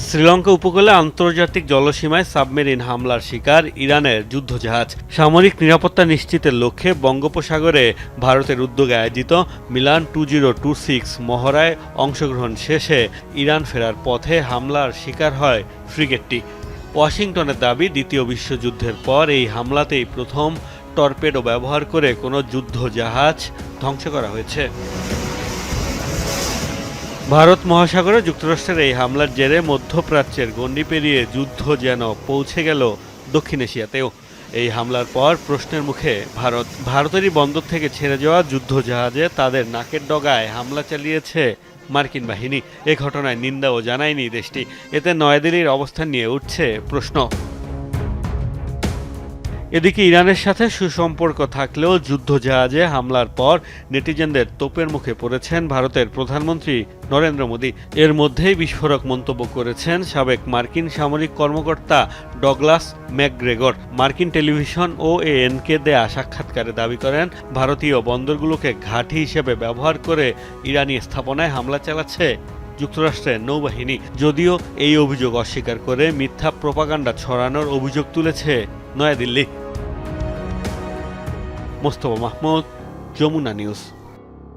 শ্রীলঙ্কা উপকূলে আন্তর্জাতিক জলসীমায় সাবমেরিন হামলার শিকার ইরানের যুদ্ধজাহাজ। সামরিক নিরাপত্তা নিশ্চিতের লক্ষ্যে বঙ্গোপসাগরে ভারতের উদ্যোগে আয়োজিত মিলান 2026 মহড়ায় অংশগ্রহণ শেষে ইরান ফেরার পথে হামলার শিকার হয় ফ্রিগেটটি। ওয়াশিংটনের দাবি, দ্বিতীয় বিশ্বযুদ্ধের পর এই হামলাতেই প্রথম টর্পেডো ব্যবহার করে কোনো যুদ্ধজাহাজ ধ্বংস করা হয়েছে। ভারত মহাসাগরে যুক্তরাষ্ট্রের এই হামলার জেরে মধ্যপ্রাচ্যের গণ্ডি পেরিয়ে যুদ্ধ যেন পৌঁছে গেল দক্ষিণ এশিয়াতেও। এই হামলার পর প্রশ্নের মুখে ভারতেরই বন্দর থেকে ছেড়ে যাওয়া যুদ্ধজাহাজে তাদের নাকের ডগায় হামলা চালিয়েছে মার্কিন বাহিনী। এ ঘটনায় নিন্দাও জানায়নি দেশটি। এতে নয়াদিল্লির অবস্থান নিয়ে উঠছে প্রশ্ন। এদিকে ইরানের সাথে সুসম্পর্ক থাকলেও যুদ্ধজাহাজে হামলার পর নেটিজেনদের তোপের মুখে পড়েছেন ভারতের প্রধানমন্ত্রী নরেন্দ্র মোদী। এর মধ্যেই বিস্ফোরক মন্তব্য করেছেন সাবেক মার্কিন সামরিক কর্মকর্তা ডগলাস ম্যাকগ্রেগর। মার্কিন টেলিভিশন ও এএনকে দেয়া সাক্ষাৎকারে দাবি করেন, ভারতীয় বন্দরগুলোকে ঘাঁটি হিসেবে ব্যবহার করে ইরানি স্থাপনায় হামলা চালাচ্ছে যুক্তরাষ্ট্রের নৌবাহিনী। যদিও এই অভিযোগ অস্বীকার করে মিথ্যা প্রোপাগান্ডা ছড়ানোর অভিযোগ তুলেছে নয়াদিল্লি। মোস্তফা মাহমুদ, যমুনা নিউজ।